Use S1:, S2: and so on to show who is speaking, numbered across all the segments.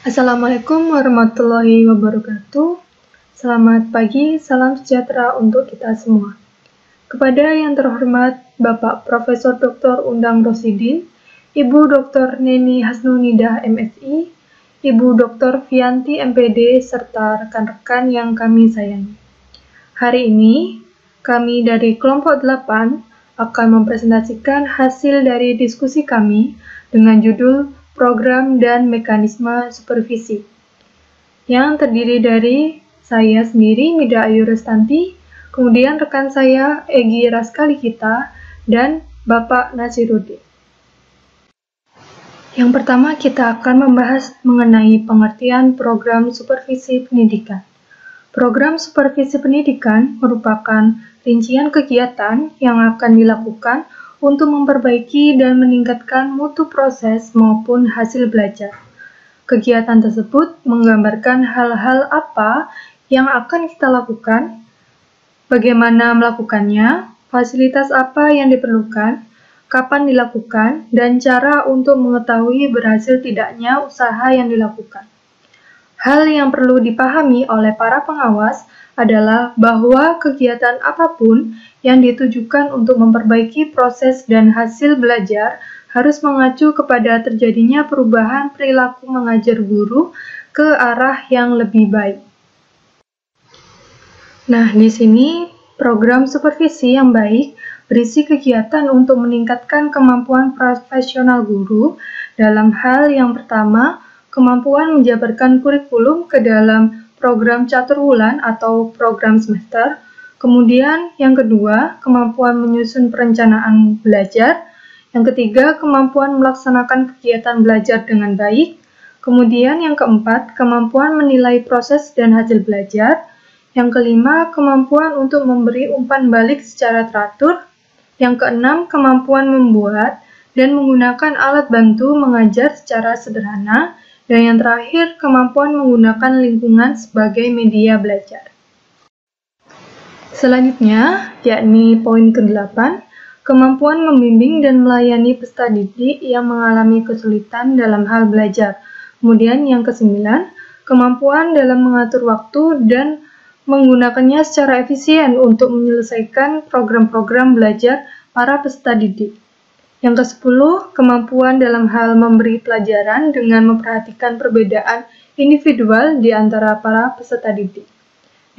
S1: Assalamualaikum warahmatullahi wabarakatuh. Selamat pagi, salam sejahtera untuk kita semua. Kepada yang terhormat Bapak Profesor Dr. Undang Rosidin, Ibu Dr. Neni Hasnunidah MSI, Ibu Dr. Fianti MPD, serta rekan-rekan yang kami sayangi. Hari ini, kami dari kelompok 8 akan mempresentasikan hasil dari diskusi kami dengan judul Program dan Mekanisme Supervisi, yang terdiri dari saya sendiri, Mida Ayu Restanti, kemudian rekan saya, Egy Raskalikita, dan Bapak Nasiruddin. Yang pertama, kita akan membahas mengenai pengertian program supervisi pendidikan. Program supervisi pendidikan merupakan rincian kegiatan yang akan dilakukan untuk memperbaiki dan meningkatkan mutu proses maupun hasil belajar. Kegiatan tersebut menggambarkan hal-hal apa yang akan kita lakukan, bagaimana melakukannya, fasilitas apa yang diperlukan, kapan dilakukan, dan cara untuk mengetahui berhasil tidaknya usaha yang dilakukan. Hal yang perlu dipahami oleh para pengawas adalah bahwa kegiatan apapun yang ditujukan untuk memperbaiki proses dan hasil belajar harus mengacu kepada terjadinya perubahan perilaku mengajar guru ke arah yang lebih baik. Nah, di sini program supervisi yang baik berisi kegiatan untuk meningkatkan kemampuan profesional guru dalam hal yang pertama, kemampuan menjabarkan kurikulum ke dalam program catur bulan atau program semester. Kemudian yang kedua, kemampuan menyusun perencanaan belajar. Yang ketiga, kemampuan melaksanakan kegiatan belajar dengan baik. Kemudian yang keempat, kemampuan menilai proses dan hasil belajar. Yang kelima, kemampuan untuk memberi umpan balik secara teratur. Yang keenam, kemampuan membuat dan menggunakan alat bantu mengajar secara sederhana. Dan yang terakhir, kemampuan menggunakan lingkungan sebagai media belajar. Selanjutnya, yakni poin ke-8, kemampuan membimbing dan melayani peserta didik yang mengalami kesulitan dalam hal belajar. Kemudian yang ke-9, kemampuan dalam mengatur waktu dan menggunakannya secara efisien untuk menyelesaikan program-program belajar para peserta didik. Yang ke-10, kemampuan dalam hal memberi pelajaran dengan memperhatikan perbedaan individual di antara para peserta didik.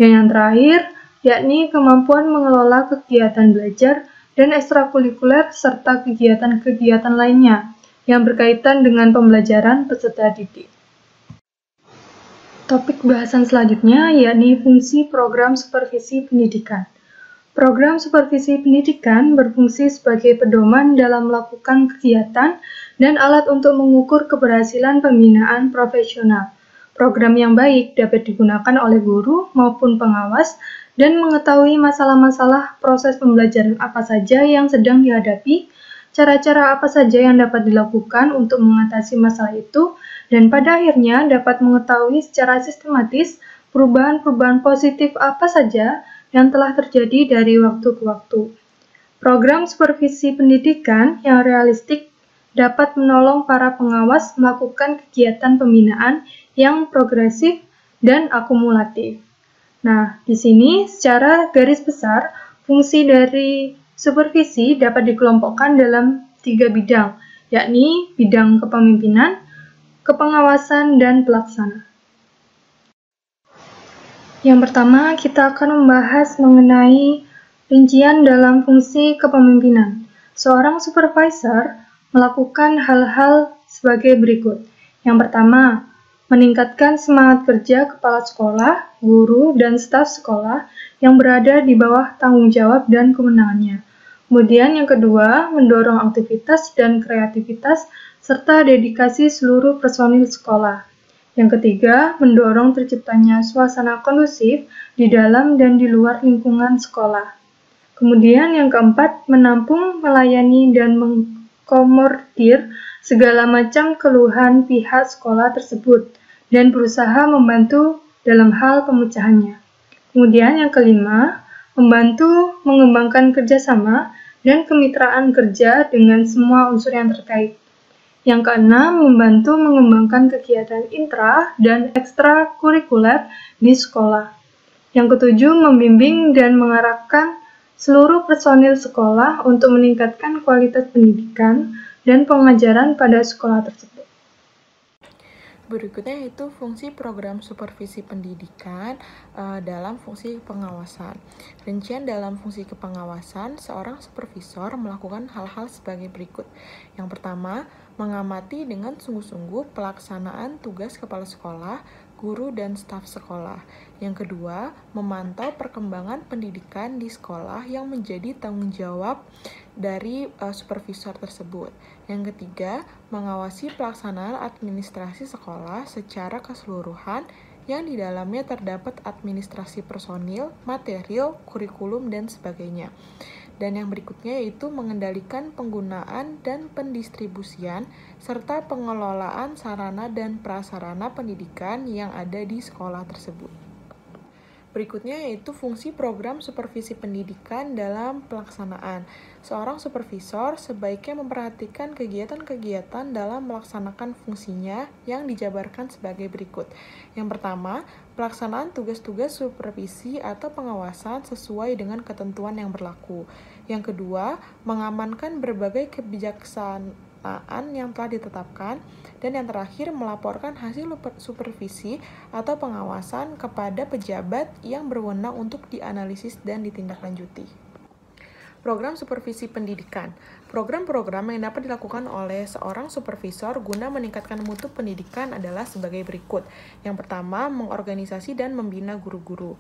S1: Dan yang terakhir, yakni kemampuan mengelola kegiatan belajar dan ekstrakurikuler serta kegiatan-kegiatan lainnya yang berkaitan dengan pembelajaran peserta didik. Topik bahasan selanjutnya yakni fungsi program supervisi pendidikan. Program supervisi pendidikan berfungsi sebagai pedoman dalam melakukan kegiatan dan alat untuk mengukur keberhasilan pembinaan profesional. Program yang baik dapat digunakan oleh guru maupun pengawas dan mengetahui masalah-masalah proses pembelajaran apa saja yang sedang dihadapi, cara-cara apa saja yang dapat dilakukan untuk mengatasi masalah itu, dan pada akhirnya dapat mengetahui secara sistematis perubahan-perubahan positif apa saja yang telah terjadi dari waktu ke waktu. Program supervisi pendidikan yang realistik dapat menolong para pengawas melakukan kegiatan pembinaan yang progresif dan akumulatif. Nah, di sini secara garis besar, fungsi dari supervisi dapat dikelompokkan dalam 3 bidang, yakni bidang kepemimpinan, kepengawasan, dan pelaksana. Yang pertama, kita akan membahas mengenai rincian dalam fungsi kepemimpinan. Seorang supervisor melakukan hal-hal sebagai berikut. Yang pertama, meningkatkan semangat kerja kepala sekolah, guru, dan staf sekolah yang berada di bawah tanggung jawab dan kewenangannya. Kemudian yang kedua, mendorong aktivitas dan kreativitas serta dedikasi seluruh personil sekolah. Yang ketiga, mendorong terciptanya suasana kondusif di dalam dan di luar lingkungan sekolah. Kemudian yang keempat, menampung, melayani, dan mengkomodir segala macam keluhan pihak sekolah tersebut dan berusaha membantu dalam hal pemecahannya. Kemudian yang kelima, membantu mengembangkan kerjasama dan kemitraan kerja dengan semua unsur yang terkait. Yang keenam, membantu mengembangkan kegiatan intra dan ekstrakurikuler di sekolah. Yang ketujuh, membimbing dan mengarahkan seluruh personil sekolah untuk meningkatkan kualitas pendidikan dan pengajaran pada sekolah tersebut.
S2: Berikutnya yaitu fungsi program supervisi pendidikan dalam fungsi pengawasan. Rincian dalam fungsi kepengawasan, seorang supervisor melakukan hal-hal sebagai berikut. Yang pertama, mengamati dengan sungguh-sungguh pelaksanaan tugas kepala sekolah, guru, dan staf sekolah. Yang kedua, memantau perkembangan pendidikan di sekolah yang menjadi tanggung jawab dari supervisor tersebut. Yang ketiga, mengawasi pelaksanaan administrasi sekolah secara keseluruhan yang di dalamnya terdapat administrasi personil, material, kurikulum, dan sebagainya. Dan yang berikutnya yaitu mengendalikan penggunaan dan pendistribusian serta pengelolaan sarana dan prasarana pendidikan yang ada di sekolah tersebut. Berikutnya yaitu fungsi program supervisi pendidikan dalam pelaksanaan. Seorang supervisor sebaiknya memperhatikan kegiatan-kegiatan dalam melaksanakan fungsinya yang dijabarkan sebagai berikut. Yang pertama, pelaksanaan tugas-tugas supervisi atau pengawasan sesuai dengan ketentuan yang berlaku. Yang kedua, mengamankan berbagai kebijaksanaan yang telah ditetapkan. Dan yang terakhir, melaporkan hasil supervisi atau pengawasan kepada pejabat yang berwenang untuk dianalisis dan ditindaklanjuti. Program supervisi pendidikan. Program-program yang dapat dilakukan oleh seorang supervisor guna meningkatkan mutu pendidikan adalah sebagai berikut. Yang pertama, mengorganisasi dan membina guru-guru.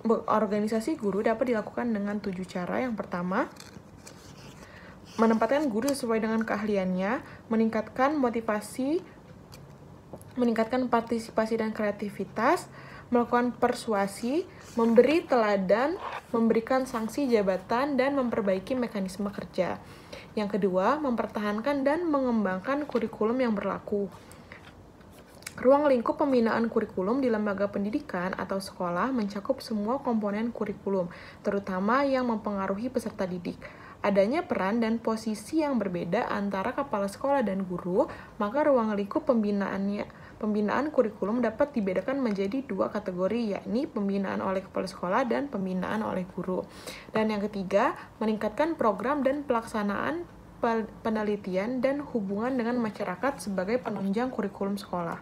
S2: Organisasi guru dapat dilakukan dengan 7 cara. Yang pertama, menempatkan guru sesuai dengan keahliannya, meningkatkan motivasi, meningkatkan partisipasi dan kreativitas, melakukan persuasi, memberi teladan, memberikan sanksi jabatan, dan memperbaiki mekanisme kerja. Yang kedua, mempertahankan dan mengembangkan kurikulum yang berlaku. Ruang lingkup pembinaan kurikulum di lembaga pendidikan atau sekolah mencakup semua komponen kurikulum, terutama yang mempengaruhi peserta didik. Adanya peran dan posisi yang berbeda antara kepala sekolah dan guru, maka ruang lingkup pembinaan kurikulum dapat dibedakan menjadi 2 kategori, yakni pembinaan oleh kepala sekolah dan pembinaan oleh guru. Dan yang ketiga, meningkatkan program dan pelaksanaan penelitian dan hubungan dengan masyarakat sebagai penunjang kurikulum sekolah.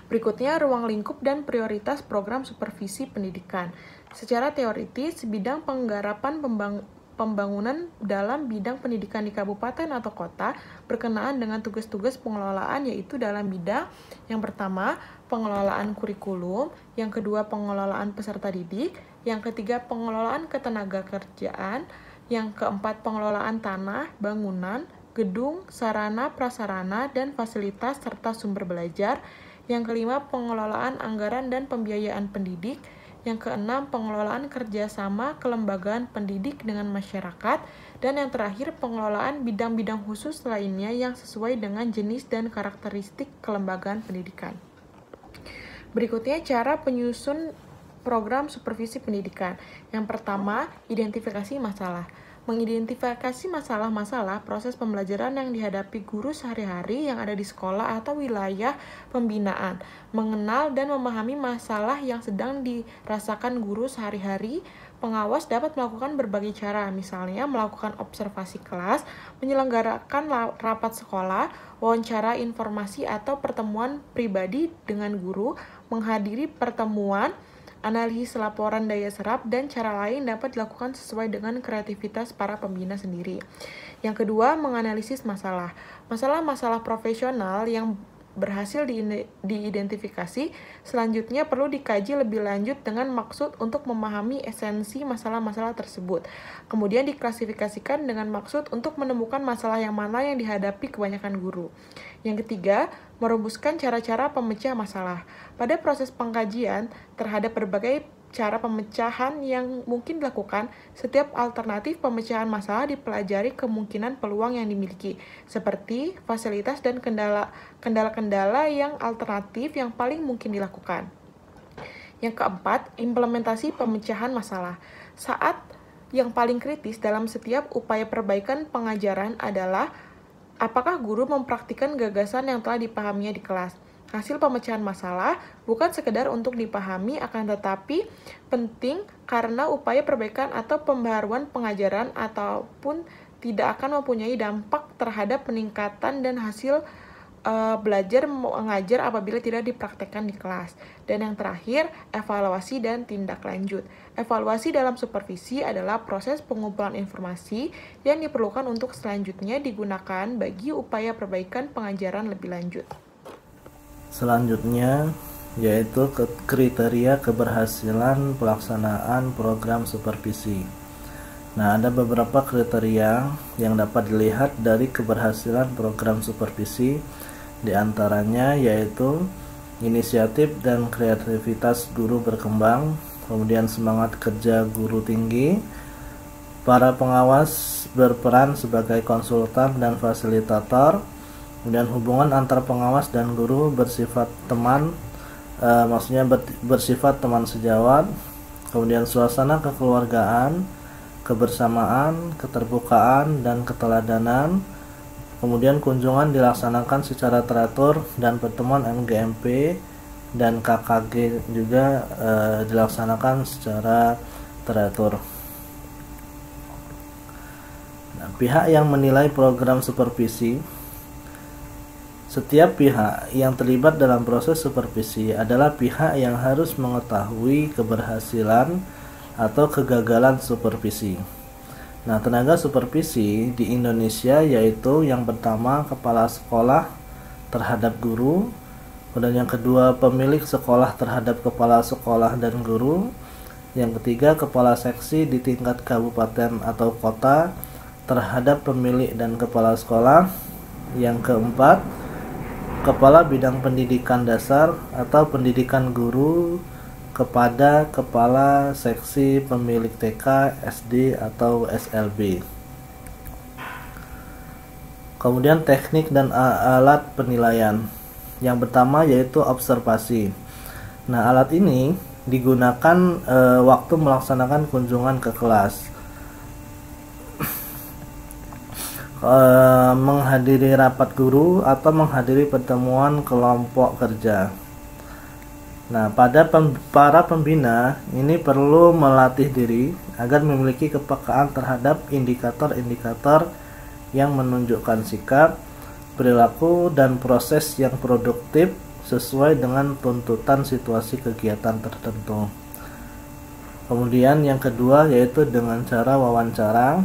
S2: Berikutnya, ruang lingkup dan prioritas program supervisi pendidikan. Secara teoritis, bidang penggarapan pembangunan dalam bidang pendidikan di kabupaten atau kota berkenaan dengan tugas-tugas pengelolaan, yaitu dalam bidang yang pertama, pengelolaan kurikulum, yang kedua, pengelolaan peserta didik, yang ketiga, pengelolaan ketenagakerjaan, yang keempat, pengelolaan tanah, bangunan, gedung, sarana, prasarana, dan fasilitas serta sumber belajar, yang kelima, pengelolaan anggaran dan pembiayaan pendidik, yang keenam, pengelolaan kerjasama kelembagaan pendidik dengan masyarakat, dan yang terakhir, pengelolaan bidang-bidang khusus lainnya yang sesuai dengan jenis dan karakteristik kelembagaan pendidikan. Berikutnya, cara penyusun program supervisi pendidikan. Yang pertama, identifikasi masalah. Mengidentifikasi masalah-masalah proses pembelajaran yang dihadapi guru sehari-hari yang ada di sekolah atau wilayah pembinaan. Mengenal dan memahami masalah yang sedang dirasakan guru sehari-hari. Pengawas dapat melakukan berbagai cara, misalnya melakukan observasi kelas, menyelenggarakan rapat sekolah, wawancara informasi atau pertemuan pribadi dengan guru, menghadiri pertemuan, analisis laporan daya serap, dan cara lain dapat dilakukan sesuai dengan kreativitas para pembina sendiri. Yang kedua, menganalisis masalah. Masalah-masalah profesional yang berhasil diidentifikasi, selanjutnya perlu dikaji lebih lanjut dengan maksud untuk memahami esensi masalah-masalah tersebut. Kemudian diklasifikasikan dengan maksud untuk menemukan masalah yang mana yang dihadapi kebanyakan guru. Yang ketiga, merumuskan cara-cara pemecah masalah. Pada proses pengkajian terhadap berbagai cara pemecahan yang mungkin dilakukan, setiap alternatif pemecahan masalah dipelajari kemungkinan peluang yang dimiliki, seperti fasilitas dan kendala-kendala yang alternatif yang paling mungkin dilakukan. Yang keempat, implementasi pemecahan masalah. Saat yang paling kritis dalam setiap upaya perbaikan pengajaran adalah Apakah guru mempraktikkan gagasan yang telah dipahaminya di kelas? Hasil pemecahan masalah bukan sekedar untuk dipahami, akan tetapi penting karena upaya perbaikan atau pembaharuan pengajaran ataupun tidak akan mempunyai dampak terhadap peningkatan dan hasil belajar mengajar apabila tidak dipraktekkan di kelas. Dan yang terakhir, evaluasi dan tindak lanjut. Evaluasi dalam supervisi adalah proses pengumpulan informasi yang diperlukan untuk selanjutnya digunakan bagi upaya perbaikan pengajaran lebih lanjut.
S3: Selanjutnya yaitu kriteria keberhasilan pelaksanaan program supervisi. Nah, ada beberapa kriteria yang dapat dilihat dari keberhasilan program supervisi. Di antaranya yaitu inisiatif dan kreativitas guru berkembang, kemudian semangat kerja guru tinggi, para pengawas berperan sebagai konsultan dan fasilitator, kemudian hubungan antar pengawas dan guru bersifat teman, bersifat teman sejawat, kemudian suasana kekeluargaan, kebersamaan, keterbukaan, dan keteladanan. Kemudian kunjungan dilaksanakan secara teratur dan pertemuan MGMP dan KKG juga dilaksanakan secara teratur. Nah, pihak yang menilai program supervisi. Setiap pihak yang terlibat dalam proses supervisi adalah pihak yang harus mengetahui keberhasilan atau kegagalan supervisi. Nah, tenaga supervisi di Indonesia yaitu yang pertama kepala sekolah terhadap guru, kemudian yang kedua pemilik sekolah terhadap kepala sekolah dan guru, yang ketiga kepala seksi di tingkat kabupaten atau kota terhadap pemilik dan kepala sekolah, yang keempat kepala bidang pendidikan dasar atau pendidikan guru kepada kepala seksi pemilik TK, SD, atau SLB. Kemudian teknik dan alat penilaian. Yang pertama yaitu observasi. Nah, alat ini digunakan waktu melaksanakan kunjungan ke kelas, menghadiri rapat guru, atau menghadiri pertemuan kelompok kerja. Nah, pada para pembina ini perlu melatih diri agar memiliki kepekaan terhadap indikator-indikator yang menunjukkan sikap, perilaku, dan proses yang produktif sesuai dengan tuntutan situasi kegiatan tertentu. Kemudian yang kedua yaitu dengan cara wawancara.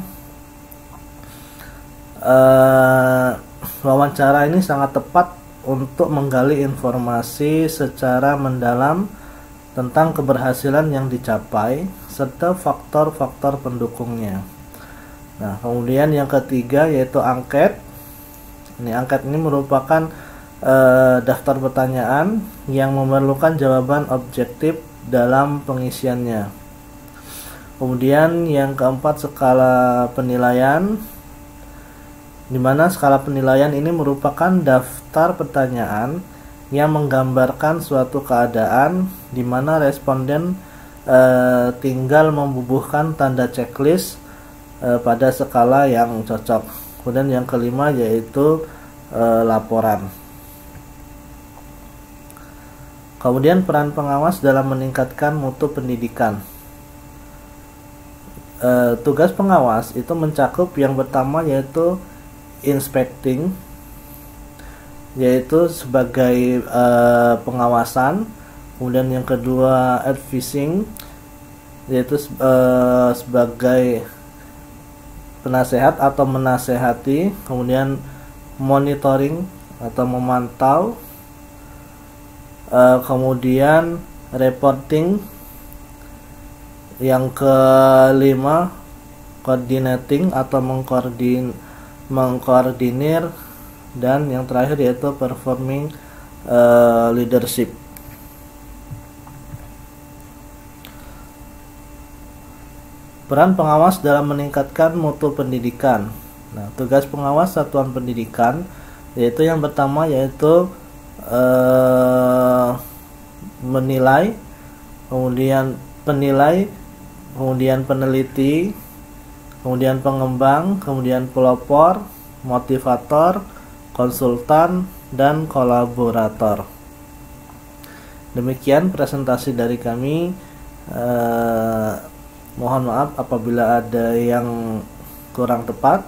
S3: Wawancara ini sangat tepat untuk menggali informasi secara mendalam tentang keberhasilan yang dicapai serta faktor-faktor pendukungnya. Nah, kemudian yang ketiga yaitu angket. Angket ini merupakan daftar pertanyaan yang memerlukan jawaban objektif dalam pengisiannya. Kemudian yang keempat skala penilaian, di mana skala penilaian ini merupakan daftar pertanyaan yang menggambarkan suatu keadaan di mana responden tinggal membubuhkan tanda checklist pada skala yang cocok. Kemudian yang kelima yaitu laporan. Kemudian peran pengawas dalam meningkatkan mutu pendidikan. Tugas pengawas itu mencakup yang pertama yaitu inspecting, yaitu sebagai pengawasan. Kemudian yang kedua advising, yaitu sebagai penasehat atau menasehati. Kemudian monitoring atau memantau. Kemudian reporting. Yang kelima coordinating atau mengkoordinir, dan yang terakhir yaitu performing leadership. Peran pengawas dalam meningkatkan mutu pendidikan. Nah, tugas pengawas satuan pendidikan yaitu yang pertama yaitu menilai, kemudian penilai, kemudian peneliti, kemudian pengembang, kemudian pelopor, motivator, konsultan, dan kolaborator. Demikian presentasi dari kami. Mohon maaf apabila ada yang kurang tepat.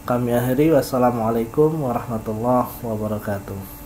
S3: Kami akhiri. Wassalamualaikum warahmatullahi wabarakatuh.